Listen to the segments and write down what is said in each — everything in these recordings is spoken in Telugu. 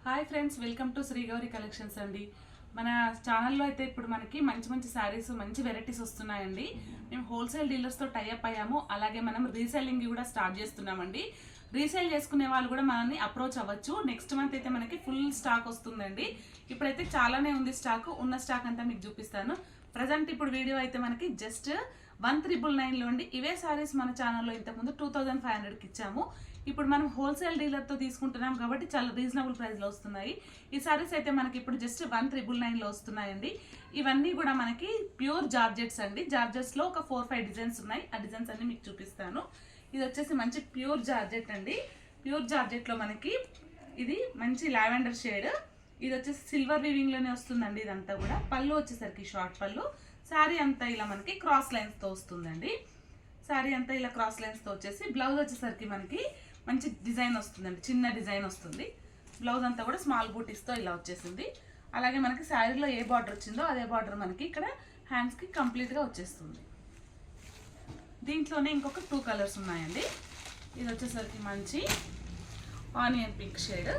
Hi friends, welcome to Shri Gauri collections అండి. మన ఛానల్లో అయితే ఇప్పుడు మనకి మంచి మంచి శారీస్, మంచి వెరైటీస్ వస్తున్నాయండి. మేము హోల్సేల్ డీలర్స్తో టైఅప్ అయ్యాము. అలాగే మనం రీసెల్లింగ్ కూడా స్టార్ట్ చేస్తున్నామండి. రీసేల్ చేసుకునే వాళ్ళు కూడా మనల్ని అప్రోచ్ అవ్వచ్చు. నెక్స్ట్ మంత్ అయితే మనకి ఫుల్ స్టాక్ వస్తుందండి. ఇప్పుడైతే చాలానే ఉంది స్టాక్. ఉన్న స్టాక్ అంతా మీకు చూపిస్తాను. ప్రజెంట్ ఇప్పుడు వీడియో అయితే మనకి జస్ట్ 1999లో అండి. ఇవే శారీస్ మన ఛానల్లో ఇంతకుముందు 2500కి ఇచ్చాము. ఇప్పుడు మనం హోల్సేల్ డీలర్తో తీసుకుంటున్నాం కాబట్టి చాలా రీజనబుల్ ప్రైస్లో వస్తున్నాయి. ఈ శారీస్ అయితే మనకి ఇప్పుడు జస్ట్ 1999లో వస్తున్నాయండి. ఇవన్నీ కూడా మనకి ప్యూర్ జార్జెట్స్ అండి. జార్జెట్స్లో ఒక 4-5 డిజైన్స్ ఉన్నాయి. ఆ డిజైన్స్ అన్ని మీకు చూపిస్తాను. ఇది వచ్చేసి మంచి ప్యూర్ జార్జెట్ అండి. ప్యూర్ జార్జెట్లో మనకి ఇది మంచి లావెండర్ షేడ్. ఇది వచ్చేసి సిల్వర్ వీవింగ్లోనే వస్తుందండి. ఇదంతా కూడా పళ్ళు వచ్చేసరికి షార్ట్ పళ్ళు. శారీ అంతా ఇలా మనకి క్రాస్ లైన్స్తో వస్తుందండి. శారీ అంతా ఇలా క్రాస్ లైన్స్తో వచ్చేసి బ్లౌజ్ వచ్చేసరికి మనకి మంచి డిజైన్ వస్తుందండి. చిన్న డిజైన్ వస్తుంది. బ్లౌజ్ అంతా కూడా స్మాల్ బూటీస్తో ఇలా వచ్చేసింది. అలాగే మనకి శారీలో ఏ బార్డర్ వచ్చిందో అదే బార్డర్ మనకి ఇక్కడ హ్యాండ్స్కి కంప్లీట్గా వచ్చేస్తుంది. దీంట్లోనే ఇంకొక 2 కలర్స్ ఉన్నాయండి. ఇది వచ్చేసరికి మంచి ఆనియన్ పింక్ షేడ్,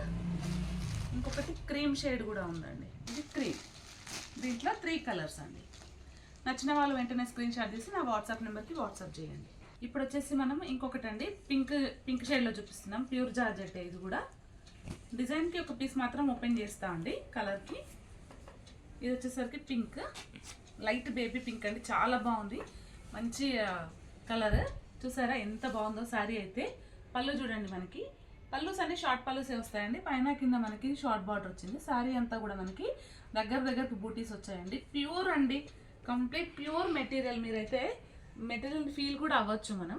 ఇంకొకటి క్రీమ్ షేడ్ కూడా ఉందండి. ఇది క్రీమ్. దీంట్లో 3 కలర్స్ అండి. నచ్చిన వాళ్ళు వెంటనే స్క్రీన్ షాట్ తీసి నా వాట్సాప్ నెంబర్కి వాట్సాప్ చేయండి. ఇప్పుడు వచ్చేసి మనం ఇంకొకటి అండి పింక్ షేడ్లో చూపిస్తున్నాం. Pure georgette. ఇది కూడా డిజైన్కి ఒక పీస్ మాత్రం ఓపెన్ చేస్తా అండి కలర్కి. ఇది వచ్చేసరికి పింక్, లైట్ బేబీ పింక్ అండి. చాలా బాగుంది. మంచి కలర్. చూసారా ఎంత బాగుందో శారీ అయితే. పళ్ళు చూడండి, మనకి పళ్ళుస్ అన్ని షార్ట్ పళ్ళుసే వస్తాయండి. పైన కింద మనకి షార్ట్ బార్డర్ వచ్చింది. శారీ అంతా కూడా మనకి దగ్గరకు బూటీస్ వచ్చాయండి. ప్యూర్ అండి, కంప్లీట్ ప్యూర్ మెటీరియల్. మీరైతే మెటీరియల్ ఫీల్ కూడా అవ్వచ్చు మనం.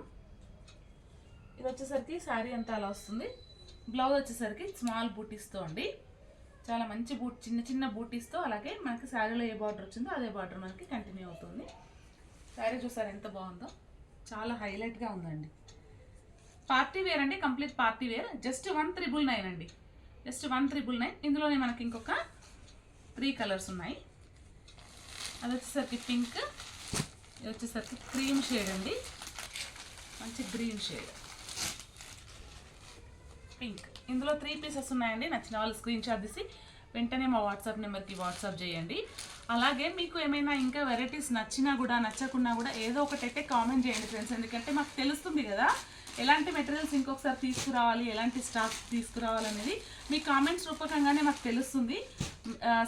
ఇది వచ్చేసరికి శారీ అంతా అలా వస్తుంది. బ్లౌజ్ వచ్చేసరికి స్మాల్ బూటీస్తో అండి. చాలా మంచి చిన్న బూటీస్తో. అలాగే మనకి శారీలో ఏ బార్డర్ వచ్చిందో అదే బార్డర్ మనకి కంటిన్యూ అవుతుంది. శారీ చూసారు ఎంత బాగుందో. చాలా హైలైట్గా ఉందండి. పార్టీ వేర్ అండి, కంప్లీట్ పార్టీ వేర్. జస్ట్ 1999 అండి. జస్ట్ 1999. ఇందులోనే మనకి ఇంకొక 3 కలర్స్ ఉన్నాయి. అది వచ్చేసరికి పింక్, ఇది వచ్చేసరికి క్రీమ్ షేడ్ అండి. మంచి గ్రీన్ షేడ్, పింక్. ఇందులో 3 పీసెస్ ఉన్నాయండి. నచ్చిన వాళ్ళు స్క్రీన్ షాట్ తీసి వెంటనే మా వాట్సాప్ నెంబర్కి వాట్సాప్ చేయండి. అలాగే మీకు ఏమైనా ఇంకా వెరైటీస్ నచ్చినా కూడా నచ్చకున్నా కూడా ఏదో ఒకటైతే కామెంట్ చేయండి ఫ్రెండ్స్. ఎందుకంటే మాకు తెలుస్తుంది కదా ఎలాంటి మెటీరియల్స్ ఇంకొకసారి తీసుకురావాలి, ఎలాంటి స్టాక్ తీసుకురావాలనేది మీ కామెంట్స్ రూపకంగానే మాకు తెలుస్తుంది.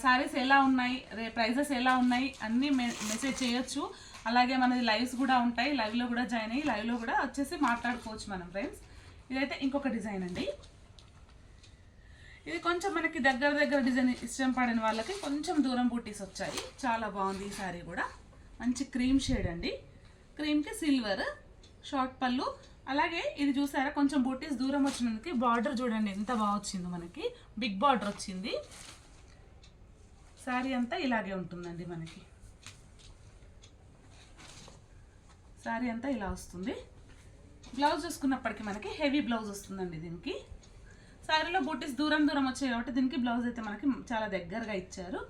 శారీస్ ఎలా ఉన్నాయి, ప్రైజెస్ ఎలా ఉన్నాయి అన్నీ మెసేజ్ చేయొచ్చు. అలాగే మనది లైవ్స్ కూడా ఉంటాయి. లైవ్లో కూడా జాయిన్ అయ్యి లైవ్లో కూడా వచ్చేసి మాట్లాడుకోవచ్చు మనం ఫ్రెండ్స్. ఇదైతే ఇంకొక డిజైన్ అండి. ఇది కొంచెం మనకి దగ్గర డిజైన్ ఇష్టం పడిన వాళ్ళకి కొంచెం దూరం బూటీస్ వచ్చాయి. చాలా బాగుంది ఈ శారీ కూడా. మంచి క్రీమ్ షేడ్ అండి. క్రీమ్కి సిల్వర్ షార్ట్ పళ్ళు. అలాగే ఇది చూసారా కొంచెం బూటీస్ దూరం వచ్చినందుకు బార్డర్ చూడండి ఎంత బాగా వచ్చిందో. మనకి బిగ్ బార్డర్ వచ్చింది. శారీ అంతా ఇలాగే ఉంటుందండి. మనకి శారీ అంతా ఇలా వస్తుంది. బ్లౌజ్ చూసుకున్నప్పటికీ మనకి హెవీ బ్లౌజ్ వస్తుందండి. దీనికి శారీలో బూటీస్ దూరం వచ్చాయి కాబట్టి దీనికి బ్లౌజ్ అయితే మనకి చాలా దగ్గరగా ఇచ్చారు.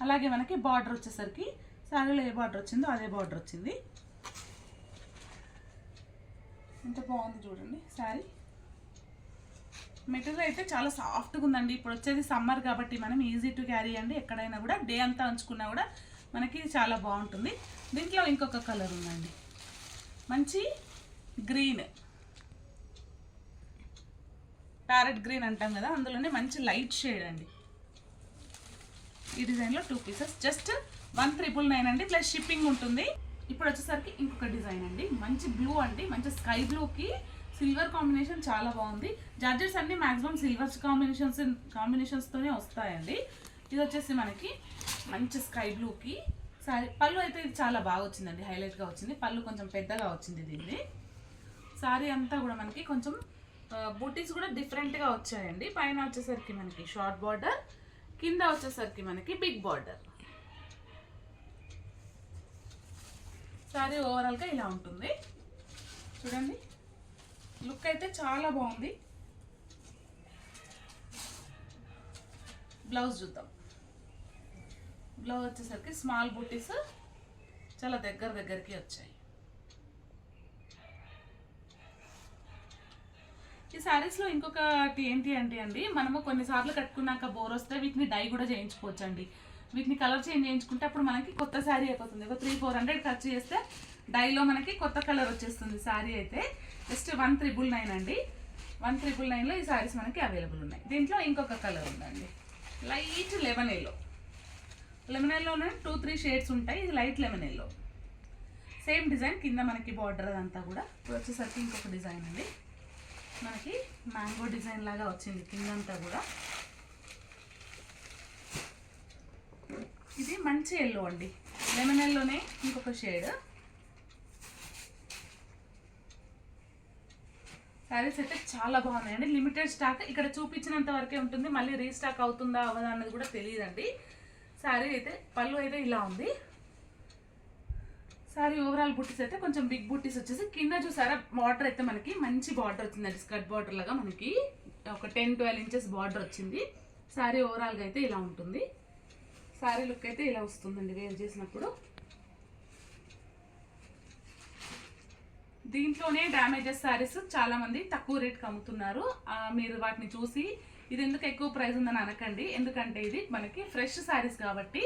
అలాగే మనకి బార్డర్ వచ్చేసరికి శారీలో ఏ బార్డర్ వచ్చిందో అదే బార్డర్ వచ్చింది. ఎంత బాగుంది చూడండి శారీ. మెటీరియల్ అయితే చాలా సాఫ్ట్గా ఉందండి. ఇప్పుడు వచ్చేది సమ్మర్ కాబట్టి మనం ఈజీ టు క్యారీ అండి. ఎక్కడైనా కూడా డే అంతా ఉంచుకున్నా కూడా మనకి చాలా బాగుంటుంది. దీంట్లో ఇంకొక కలర్ ఉందండి. మంచి గ్రీన్, ప్యారెట్ గ్రీన్ అంటాం కదా, అందులోనే మంచి లైట్ షేడ్ అండి. ఈ డిజైన్లో 2 పీసెస్ జస్ట్ 1999 అండి. ప్లస్ షిప్పింగ్ ఉంటుంది. ఇప్పుడు వచ్చేసరికి ఇంకొక డిజైన్ అండి. మంచి బ్లూ అండి. మంచి స్కై బ్లూకి సిల్వర్ కాంబినేషన్ చాలా బాగుంది. జార్జెట్స్ అన్ని మ్యాక్సిమం సిల్వర్ కాంబినేషన్స్తోనే వస్తాయండి. ఇది వచ్చేసి మనకి మంచి స్కై బ్లూకి సారీ. పళ్ళు అయితే ఇది చాలా బాగా వచ్చిందండి, హైలైట్గా వచ్చింది. పళ్ళు కొంచెం పెద్దగా వచ్చింది దీన్ని. సారీ అంతా కూడా మనకి కొంచెం బూటీస్ కూడా డిఫరెంట్గా వచ్చాయండి. పైన వచ్చేసరికి మనకి షార్ట్ బార్డర్, కింద వచ్చేసరికి మనకి బిగ్ బార్డర్. శారీ ఓవరాల్గా ఇలా ఉంటుంది చూడండి. లుక్ అయితే చాలా బాగుంది. బ్లౌజ్ చూద్దాం. బ్లౌజ్ వచ్చేసరికి స్మాల్ బూటీస్ చాలా దగ్గరికి వచ్చాయి. ఈ ఈ శారీస్లో ఇంకొకటి ఏంటి అంటే అండి, మనము కొన్నిసార్లు కట్టుకున్నాక బోర్ వస్తే వీటిని డై కూడా చేయించుకోవచ్చు అండి. వీటిని కలర్ చేంజ్ చేయించుకుంటే అప్పుడు మనకి కొత్త శారీ అయిపోతుంది. ఒక 300-400 ఖర్చు చేస్తే డైలో మనకి కొత్త కలర్ వచ్చేస్తుంది. శారీ అయితే జస్ట్ 1999 అండి. 1999లో ఈ శారీస్ మనకి అవైలబుల్ ఉన్నాయి. దీంట్లో ఇంకొక కలర్ ఉందండి, లైట్ లెమన్ ఎల్లో. లెమన్ ఎల్లోనే 2-3 షేడ్స్ ఉంటాయి. ఇది light lemon yellow. Same design కింద మనకి బార్డర్ అదంతా కూడా. ఇప్పుడు వచ్చేసరికి ఇంకొక డిజైన్ అండి, మనకి మ్యాంగో డిజైన్ లాగా వచ్చింది కిందంతా కూడా. ఇది మంచి ఎల్లో అండి, లెమన్ ఎల్లోనే ఇంకొక షేడ్. శారీస్ అయితే చాలా బాగున్నాయండి. లిమిటెడ్ స్టాక్, ఇక్కడ చూపించినంత వరకే ఉంటుంది. మళ్ళీ రీస్టాక్ అవుతుందా అవ్వదా అన్నది కూడా తెలియదండి. శారీ అయితే పళ్ళు అయితే ఇలా ఉంది. శారీ ఓవరాల్ బుట్టీస్ అయితే కొంచెం బిగ్ బుట్టీస్ వచ్చేసి కింద చూసారా బార్డర్ అయితే మనకి మంచి బార్డర్ వచ్చిందండి. స్కర్ట్ బార్డర్ లాగా మనకి ఒక 10-12 ఇంచెస్ బార్డర్ వచ్చింది. శారీ ఓవరాల్గా అయితే ఇలా ఉంటుంది. శారీ లుక్ అయితే ఇలా వస్తుందండి వేర్ చేసినప్పుడు. దీంట్లోనే డ్యామేజెస్ శారీస్ చాలా మంది తక్కువ రేట్కి అమ్ముతున్నారు. మీరు వాటిని చూసి ఇది ఎందుకు ఎక్కువ ప్రైస్ ఉందని అనకండి, ఎందుకంటే ఇది మనకి ఫ్రెష్ శారీస్ కాబట్టి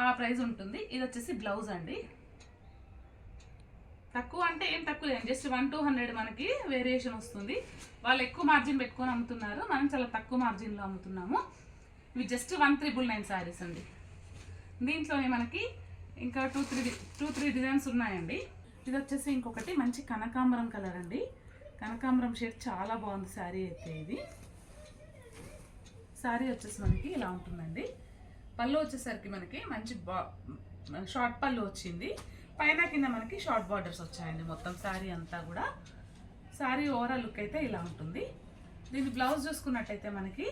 ఆ ప్రైస్ ఉంటుంది. ఇది వచ్చేసి బ్లౌజ్ అండి. తక్కువ అంటే ఏం తక్కువ లేదు, జస్ట్ 100-200 మనకి వేరియేషన్ వస్తుంది. వాళ్ళు ఎక్కువ మార్జిన్ పెట్టుకొని అమ్ముతున్నారు, మనం చాలా తక్కువ మార్జిన్లో అమ్ముతున్నాము. ఇవి జస్ట్ 1999 శారీస్ అండి. దీంట్లోనే మనకి ఇంకా 2-3 డిజైన్స్ ఉన్నాయండి. ఇది వచ్చేసి ఇంకొకటి మంచి కనకాంబరం కలర్ అండి. కనకాంబరం షేడ్ చాలా బాగుంది శారీ అయితే. ఇది శారీ వచ్చేసి మనకి ఇలా ఉంటుందండి. పళ్ళు వచ్చేసరికి మనకి మంచి షార్ట్ పళ్ళు వచ్చింది. పైన కింద మనకి షార్ట్ బార్డర్స్ వచ్చాయండి మొత్తం శారీ అంతా కూడా. శారీ ఓవరాల్ లుక్ అయితే ఇలా ఉంటుంది. దీని బ్లౌజ్ చూసుకున్నట్టయితే మనకి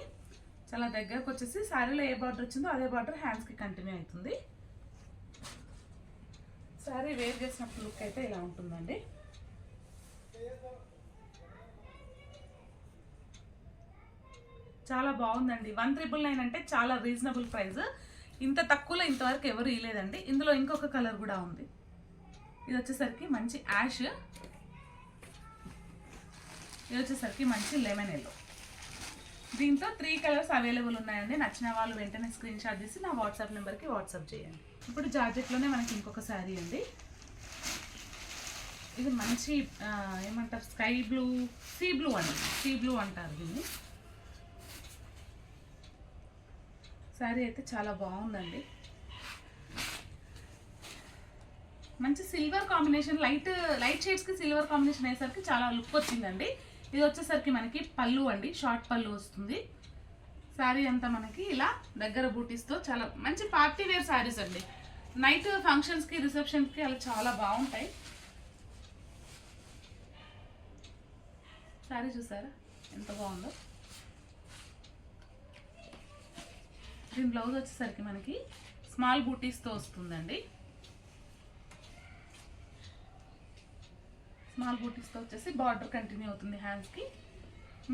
చాలా దగ్గరకు వచ్చేసి శారీలో ఏ బార్డర్ వచ్చిందో అదే బార్డర్ హ్యాండ్స్కి కంటిన్యూ అవుతుంది. శారీ వేర్ చేసినప్పుడు లుక్ అయితే ఇలా ఉంటుందండి. చాలా బాగుందండి. 1999 అంటే చాలా రీజనబుల్ ప్రైస్. ఇంత తక్కువలో ఇంతవరకు ఎవరు ఇవ్వలేదండి. ఇందులో ఇంకొక కలర్ కూడా ఉంది. ఇది వచ్చేసరికి మంచి యాష్, ఇది వచ్చేసరికి మంచి లెమన్ ఎల్లో. దీంతో 3 కలర్స్ అవైలబుల్ ఉన్నాయండి. నచ్చిన వాళ్ళు వెంటనే స్క్రీన్ షాట్ తీసి నా వాట్సాప్ నెంబర్కి వాట్సాప్ చేయండి. ఇప్పుడు జార్జెట్లోనే మనకి ఇంకొక శారీ అండి. ఇది మంచి ఏమంటారు, స్కై బ్లూ, సీ బ్లూ అండి, సీ బ్లూ అంటారు దీన్ని. శారీ అయితే చాలా బాగుందండి. మంచి సిల్వర్ కాంబినేషన్, లైట్ షేడ్స్కి సిల్వర్ కాంబినేషన్ అయ్యేసరికి చాలా లుక్ వచ్చిందండి. ఇది వచ్చేసరికి మనకి పళ్ళు అండి, షార్ట్ పళ్ళు వస్తుంది. శారీ అంతా మనకి ఇలా దగ్గర బూటీస్తో చాలా మంచి పార్టీ వేర్ శారీస్ అండి. నైట్ ఫంక్షన్స్కి, రిసెప్షన్స్కి అలా చాలా బాగుంటాయి. శారీ చూసారా ఎంత బాగుందో. దీని బ్లౌజ్ వచ్చేసరికి మనకి స్మాల్ బూటీస్తో వస్తుందండి. స్మాల్ బూటీస్తో వచ్చేసి బార్డర్ కంటిన్యూ అవుతుంది హ్యాండ్స్కి.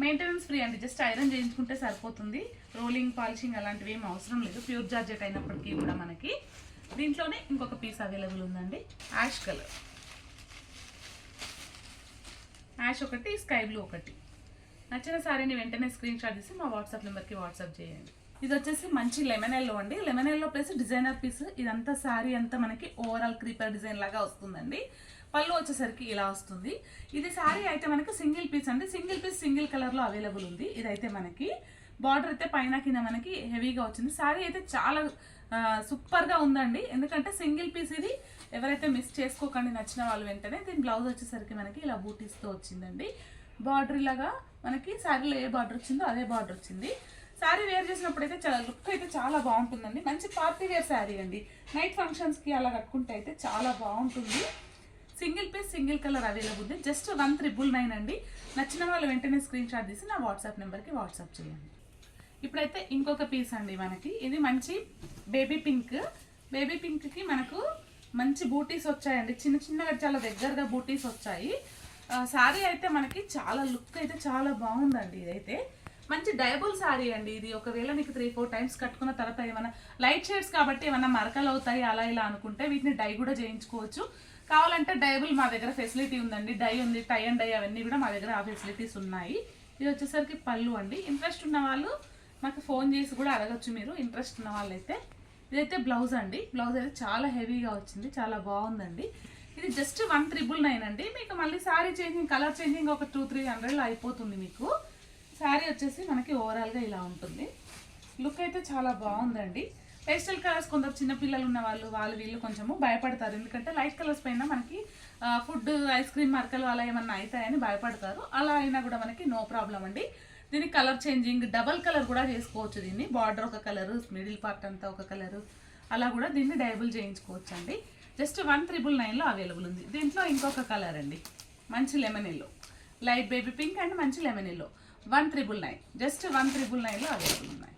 మెయింటెనెన్స్ ఫ్రీ అండి, జస్ట్ ఐరన్ చేయించుకుంటే సరిపోతుంది. రోలింగ్, పాలిషింగ్ అలాంటివి ఏం అవసరం లేదు. ప్యూర్ జార్జెట్ అయినప్పటికీ కూడా మనకి. దీంట్లోనే ఇంకొక పీస్ అవైలబుల్ ఉందండి, యాష్ కలర్. యాష్ ఒకటి, స్కై బ్లూ ఒకటి. నచ్చిన శారీని వెంటనే స్క్రీన్ షాట్ తీసి మా వాట్సాప్ నెంబర్కి వాట్సాప్ చేయండి. ఇది వచ్చేసి మంచి లెమన్ ఎల్లో అండి. Lemon yellow plus designer piece. ఇదంతా శారీ అంతా మనకి ఓవరాల్ క్రీపర్ డిజైన్ లాగా వస్తుందండి. పళ్ళు వచ్చేసరికి ఇలా వస్తుంది. ఇది శారీ అయితే మనకి సింగిల్ పీస్ అండి. సింగిల్ పీస్ సింగిల్ కలర్లో అవైలబుల్ ఉంది. ఇదైతే మనకి బార్డర్ అయితే పైన కింద మనకి హెవీగా వచ్చింది. శారీ అయితే చాలా సూపర్గా ఉందండి. ఎందుకంటే సింగిల్ పీస్ ఇది. ఎవరైతే మిస్ చేసుకోకండి, నచ్చిన వాళ్ళు వెంటనే. దీని బ్లౌజ్ వచ్చేసరికి మనకి ఇలా బూటీస్తో వచ్చిందండి. బార్డర్ ఇలాగా మనకి శారీలో ఏ బార్డర్ వచ్చిందో అదే బార్డర్ వచ్చింది. శారీ వేర్ చేసినప్పుడు అయితే చాలా లుక్ అయితే చాలా బాగుంటుందండి. మంచి పార్టీ వేర్ శారీ అండి. నైట్ ఫంక్షన్స్కి అలా కట్టుకుంటే అయితే చాలా బాగుంటుంది. Single piece single colour available ఉంది. జస్ట్ 1999 అండి. నచ్చిన వాళ్ళు వెంటనే స్క్రీన్ షాట్ తీసి నా వాట్సాప్ నెంబర్కి వాట్సాప్ చేయండి. ఇప్పుడైతే ఇంకొక పీస్ అండి మనకి. ఇది మంచి బేబీ పింక్. బేబీ పింక్కి మనకు మంచి బూటీస్ వచ్చాయండి. చిన్న చిన్నగా చాలా దగ్గరగా బూటీస్ వచ్చాయి. శారీ అయితే మనకి చాలా లుక్ అయితే చాలా బాగుందండి. ఇదైతే మంచి డయబుల్ శారీ అండి. ఇది ఒకవేళ మీకు 3-4 టైమ్స్ కట్టుకున్న తర్వాత ఏమైనా లైట్ షేడ్స్ కాబట్టి ఏమైనా మరకలు అవుతాయి అలా ఇలా అనుకుంటే వీటిని డై కూడా చేయించుకోవచ్చు. కావాలంటే డైబుల్ మా దగ్గర ఫెసిలిటీ ఉందండి, డై ఉంది, టై అండ్ డై అవన్నీ కూడా మా దగ్గర ఆ ఫెసిలిటీస్ ఉన్నాయి. ఇది వచ్చేసరికి పళ్ళు అండి. ఇంట్రెస్ట్ ఉన్న వాళ్ళు మాకు ఫోన్ చేసి కూడా అడగచ్చు మీరు, ఇంట్రెస్ట్ ఉన్న వాళ్ళైతే. ఇదైతే బ్లౌజ్ అండి. బ్లౌజ్ అయితే చాలా హెవీగా వచ్చింది, చాలా బాగుందండి. ఇది జస్ట్ 1,999 అండి. మీకు మళ్ళీ శారీ చేంజింగ్, కలర్ చేంజింగ్ ఒక 200-300లో అయిపోతుంది మీకు. శారీ వచ్చేసి మనకి ఓవరాల్గా ఇలా ఉంటుంది. లుక్ అయితే చాలా బాగుందండి. పేస్టల్ కలర్స్ కొందరు చిన్నపిల్లలు ఉన్న వాళ్ళు వీళ్ళు కొంచెము భయపడతారు, ఎందుకంటే లైట్ కలర్స్ పైన మనకి ఫుడ్, ఐస్ క్రీమ్ మరకలు అలా ఏమన్నా అవుతాయని భయపడతారు. అలా అయినా కూడా మనకి నో ప్రాబ్లం అండి. దీనికి కలర్ చేంజింగ్, డబల్ కలర్ కూడా చేసుకోవచ్చు. దీన్ని బార్డర్ ఒక కలరు, మిడిల్ పార్ట్ అంతా ఒక కలరు, అలా కూడా దీన్ని డైబుల్ చేయించుకోవచ్చు అండి. జస్ట్ 1,999లో అవైలబుల్ ఉంది. దీంట్లో ఇంకొక కలర్ అండి, మంచి lemon yellow, light baby pink and మంచి లెమన్ ఎల్లో, 1,999, జస్ట్ 1,999లో అవైలబుల్ ఉన్నాయి.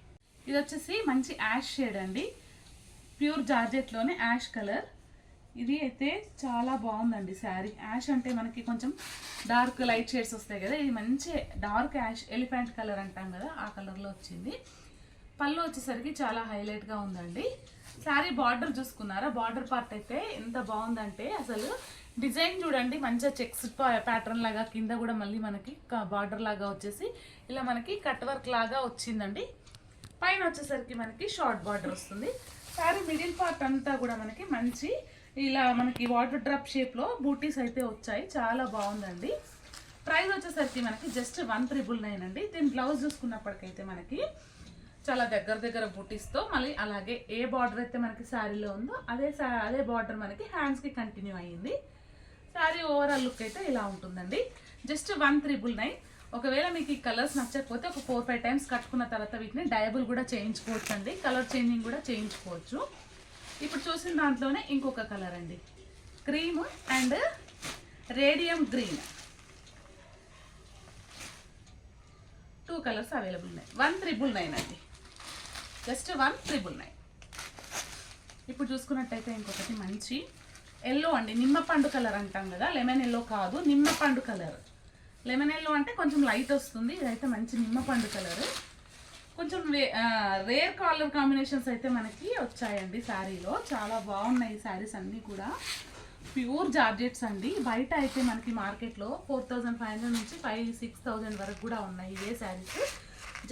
ఇది వచ్చేసి మంచి యాష్ షేడ్ అండి, ప్యూర్ జార్జెట్లోనే యాష్ కలర్. ఇది అయితే చాలా బాగుందండి శారీ. యాష్ అంటే మనకి కొంచెం డార్క్ లైట్ షేడ్స్ వస్తాయి కదా, ఇది మంచి డార్క్ యాష్, ఎలిఫెంట్ కలర్ అంటాం కదా, ఆ కలర్లో వచ్చింది. పళ్ళు వచ్చేసరికి చాలా హైలైట్గా ఉందండి. శారీ బార్డర్ చూసుకున్నారా, బార్డర్ పార్ట్ అయితే ఎంత బాగుందంటే అసలు డిజైన్ చూడండి, మంచిగా చెక్స్ ప్యాటర్న్ లాగా, కింద కూడా మళ్ళీ మనకి బార్డర్ లాగా వచ్చేసి ఇలా మనకి కట్ వర్క్ లాగా వచ్చిందండి. పైన వచ్చేసరికి మనకి షార్ట్ బార్డర్ వస్తుంది. శారీ మిడిల్ పార్ట్ అంతా కూడా మనకి మంచి ఇలా మనకి వాటర్ డ్రాప్ షేప్లో బూటీస్ అయితే వచ్చాయి, చాలా బాగుందండి. ప్రైస్ వచ్చేసరికి మనకి జస్ట్ 1,999 అండి. దీని బ్లౌజ్ చూసుకున్నప్పటికైతే మనకి చాలా దగ్గర బూటీస్తో, మళ్ళీ అలాగే ఏ బార్డర్ అయితే మనకి శారీలో ఉందో అదే బార్డర్ మనకి హ్యాండ్స్కి కంటిన్యూ అయ్యింది. శారీ ఓవరాల్ లుక్ అయితే ఇలా ఉంటుందండి. జస్ట్ 1,999. ఒకవేళ మీకు ఈ కలర్స్ నచ్చకపోతే ఒక 4-5 టైమ్స్ కట్టుకున్న తర్వాత వీటిని డయబుల్ కూడా చేయించుకోవచ్చు అండి, కలర్ చేంజింగ్ కూడా చేయించుకోవచ్చు. ఇప్పుడు చూసిన దాంట్లోనే ఇంకొక కలర్ అండి, cream and radium green, 2 colours available ఉన్నాయి. 1,999 అండి, జస్ట్ 1,999. ఇప్పుడు చూసుకున్నట్టయితే ఇంకొకటి మంచి ఎల్లో అండి, నిమ్మపండు కలర్ అంటాం కదా, లెమన్ ఎల్లో కాదు, నిమ్మపండు కలర్. లెమన్ ఎల్లో అంటే కొంచెం లైట్ వస్తుంది, ఇదైతే మంచి నిమ్మపండు కలర్. కొంచెం రేర్ కలర్ కాంబినేషన్స్ అయితే మనకి వచ్చాయండి శారీలో, చాలా బాగున్నాయి ఈ శారీస్ అన్నీ కూడా. ప్యూర్ జార్జెట్స్ అండి. బయట అయితే మనకి మార్కెట్లో 4,500 నుంచి 5,000-6,000 వరకు కూడా ఉన్నాయి ఇవే శారీస్.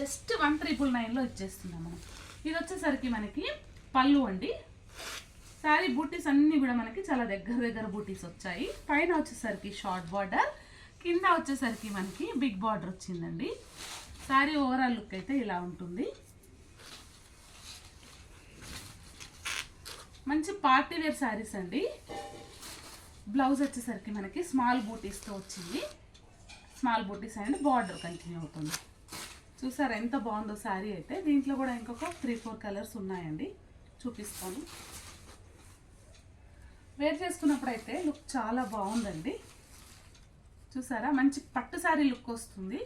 జస్ట్ 1,999లో ఇచ్చేస్తున్నాం మనం. ఇది వచ్చేసరికి మనకి పళ్ళు అండి. శారీ బూటీస్ అన్నీ కూడా మనకి చాలా దగ్గర బూటీస్ వచ్చాయి. పైన వచ్చేసరికి షార్ట్ బార్డర్, కింద వచ్చేసరికి మనకి బిగ్ బార్డర్ వచ్చిందండి. శారీ ఓవరాల్ లుక్ అయితే ఇలా ఉంటుంది. మంచి పార్టీ వేర్ శారీస్ అండి. బ్లౌజ్ వచ్చేసరికి మనకి స్మాల్ బూటీస్తో వచ్చింది, స్మాల్ బూటీస్ అండ్ బార్డర్ కంటిన్యూ అవుతుంది. చూసారా ఎంత బాగుందో శారీ అయితే. దీంట్లో కూడా ఇంకొక 3-4 కలర్స్ ఉన్నాయండి, చూపిస్తాను. వేర్ చేసుకున్నప్పుడు అయితే లుక్ చాలా బాగుందండి. చూసారా మంచి పట్టు శారీ లుక్ వస్తుంది,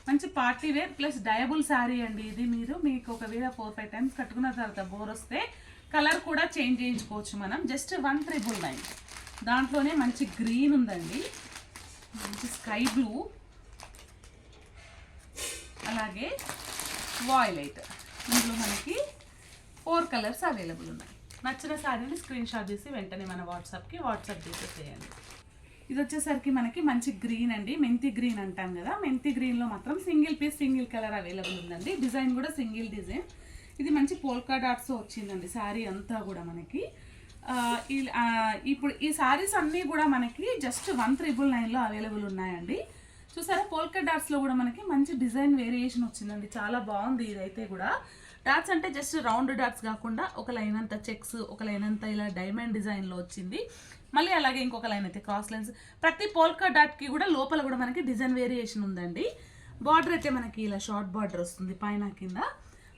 మంచి party wear plus dyeable sari అండి ఇది. మీకు ఒకవేళ 4-5 టైమ్స్ కట్టుకున్న తర్వాత బోర్ వస్తే కలర్ కూడా చేంజ్ చేయించుకోవచ్చు మనం. జస్ట్ 1,999. దాంట్లోనే మంచి గ్రీన్ ఉందండి, మంచి స్కై బ్లూ, అలాగే వాయిలెట్. ఇందులో మనకి 4 కలర్స్ అవైలబుల్ ఉన్నాయి. నచ్చిన శారీని స్క్రీన్ షాట్ చేసి వెంటనే మన వాట్సాప్ చేసేసేయండి. ఇది వచ్చేసరికి మనకి మంచి గ్రీన్ అండి, మెంతి గ్రీన్ అంటాం కదా, మెంతి గ్రీన్లో మాత్రం single piece single colour available ఉందండి. డిజైన్ కూడా సింగిల్ డిజైన్. ఇది మంచి పోల్కా డాట్స్ వచ్చిందండి శారీ అంతా కూడా మనకి. ఇప్పుడు ఈ శారీస్ అన్నీ కూడా మనకి జస్ట్ 1,999లో అవైలబుల్ ఉన్నాయండి. చూసారా పోల్కా డాట్స్లో కూడా మనకి మంచి డిజైన్ వేరియేషన్ వచ్చిందండి, చాలా బాగుంది. ఇదైతే కూడా డాట్స్ అంటే జస్ట్ రౌండ్ డాట్స్ కాకుండా ఒక లైన్ అంతా చెక్స్, ఒక లైన్ అంతా ఇలా డైమండ్ డిజైన్లో వచ్చింది. మళ్ళీ అలాగే ఇంకొక లైన్ అయితే క్రాస్ లైన్స్. ప్రతి పోల్కా డాట్కి కూడా లోపల కూడా మనకి డిజైన్ వేరియేషన్ ఉందండి. బార్డర్ అయితే మనకి ఇలా షార్ట్ బార్డర్ వస్తుంది పైన కింద.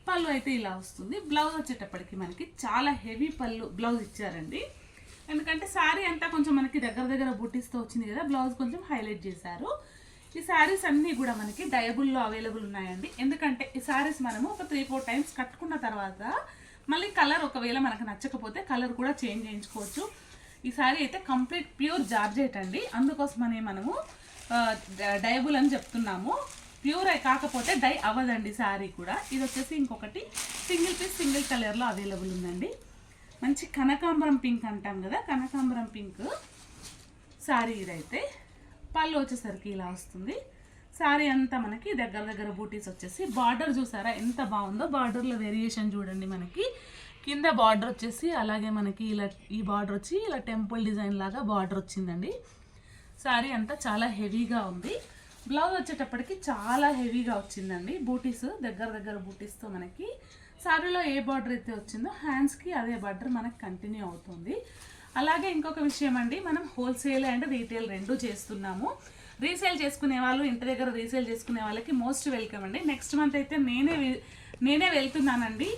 పళ్ళు అయితే ఇలా వస్తుంది. బ్లౌజ్ వచ్చేటప్పటికి మనకి చాలా హెవీ పళ్ళు బ్లౌజ్ ఇచ్చారండి, ఎందుకంటే శారీ అంతా కొంచెం మనకి దగ్గర బూటీస్తో వచ్చింది కదా, బ్లౌజ్ కొంచెం హైలైట్ చేశారు. ఈ శారీస్ అన్నీ కూడా మనకి డయబుల్లో అవైలబుల్ ఉన్నాయండి. ఎందుకంటే ఈ శారీస్ మనము ఒక 3-4 టైమ్స్ కట్టుకున్న తర్వాత మళ్ళీ కలర్ ఒకవేళ మనకు నచ్చకపోతే కలర్ కూడా చేంజ్ చేయించుకోవచ్చు. ఈ శారీ అయితే కంప్లీట్ ప్యూర్ జార్జెట్ అండి, అందుకోసమనే మనము డయబుల్ అని చెప్తున్నాము. ప్యూర్ కాకపోతే డై అవ్వదండి శారీ కూడా. ఇది వచ్చేసి ఇంకొకటి సింగిల్ పీస్ సింగిల్ కలర్లో అవైలబుల్ ఉందండి. మంచి కనకాంబరం పింక్ అంటాం కదా, కనకాంబరం పింక్ శారీ ఇదైతే. పళ్ళు వచ్చేసరికి ఇలా వస్తుంది. శారీ అంతా మనకి దగ్గర దగ్గర బూటీస్ వచ్చేసి, బార్డర్ చూసారా ఎంత బాగుందో, బార్డర్లో వేరియేషన్ చూడండి. మనకి కింద బార్డర్ వచ్చేసి అలాగే మనకి ఇలా ఈ బార్డర్ వచ్చి ఇలా టెంపుల్ డిజైన్ లాగా బార్డర్ వచ్చిందండి. శారీ అంతా చాలా హెవీగా ఉంది. బ్లౌజ్ వచ్చేటప్పటికి చాలా హెవీగా వచ్చిందండి. బూటీస్ దగ్గర దగ్గర బూటీస్తో మనకి శారీలో ఏ బార్డర్ అయితే వచ్చిందో హ్యాండ్స్కి అదే బార్డర్ మనకి కంటిన్యూ అవుతుంది. అలాగే ఇంకొక విషయం అండి, మనం హోల్సేల్ అండ్ రీటైల్ రెండు చేస్తున్నాము. రీసేల్ చేసుకునే వాళ్ళు, ఇంటి దగ్గర రీసేల్ చేసుకునే వాళ్ళకి మోస్ట్ వెల్కమ్ అండి. నెక్స్ట్ మంత్ అయితే నేనే వెళ్తున్నానండి.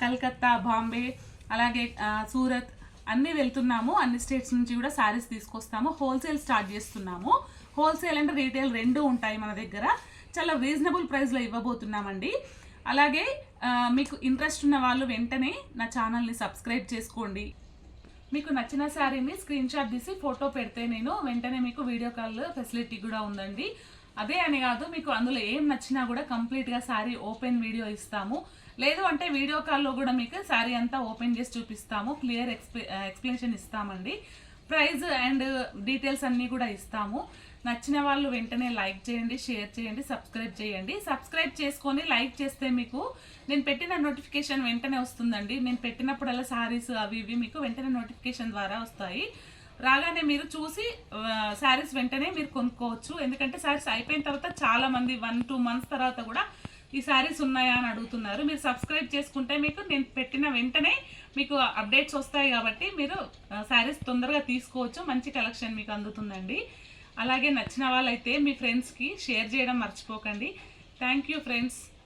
కలకత్తా, బాంబే, అలాగే సూరత్ అన్నీ వెళ్తున్నాము. అన్ని స్టేట్స్ నుంచి కూడా శారీస్ తీసుకొస్తాము. హోల్సేల్ స్టార్ట్ చేస్తున్నాము. హోల్సేల్ అండ్ రీటైల్ రెండు ఉంటాయి మన దగ్గర. చాలా రీజనబుల్ ప్రైస్లో ఇవ్వబోతున్నామండి. అలాగే మీకు ఇంట్రెస్ట్ ఉన్న వాళ్ళు వెంటనే నా ఛానల్ని సబ్స్క్రైబ్ చేసుకోండి. మీకు నచ్చిన శారీని స్క్రీన్ షాట్ తీసి ఫోటో పెడితే నేను వెంటనే మీకు వీడియో కాల్ ఫెసిలిటీ కూడా ఉందండి. అదే అని కాదు, మీకు అందులో ఏం నచ్చినా కూడా కంప్లీట్గా శారీ ఓపెన్ వీడియో ఇస్తాము. లేదు అంటే వీడియో కాల్లో కూడా మీకు శారీ అంతా ఓపెన్ చేసి చూపిస్తాము. క్లియర్ ఎక్స్ప్లెనేషన్ ఇస్తామండి. ప్రైస్ అండ్ డీటెయిల్స్ అన్నీ కూడా ఇస్తాము. నచ్చిన వాళ్ళు వెంటనే లైక్ చేయండి, షేర్ చేయండి, సబ్స్క్రైబ్ చేయండి. సబ్స్క్రైబ్ చేసుకొని లైక్ చేస్తే మీకు నేను పెట్టిన నోటిఫికేషన్ వెంటనే వస్తుందండి. నేను పెట్టినప్పుడల్లా శారీస్ అవి ఇవి మీకు వెంటనే నోటిఫికేషన్ ద్వారా వస్తాయి. రాగానే మీరు చూసి శారీస్ వెంటనే మీరు కొనుక్కోవచ్చు. ఎందుకంటే శారీస్ అయిపోయిన తర్వాత చాలామంది 1-2 months తర్వాత కూడా ఈ శారీస్ ఉన్నాయా అని అడుగుతున్నారు. మీరు సబ్స్క్రైబ్ చేసుకుంటే మీకు నేను పెట్టిన వెంటనే మీకు అప్డేట్స్ వస్తాయి కాబట్టి మీరు శారీస్ తొందరగా తీసుకోవచ్చు. మంచి కలెక్షన్ మీకు అందుతుందండి. అలాగే నచ్చిన వాళ్ళైతే మీ ఫ్రెండ్స్కి షేర్ చేయడం మర్చిపోకండి. Thank you friends.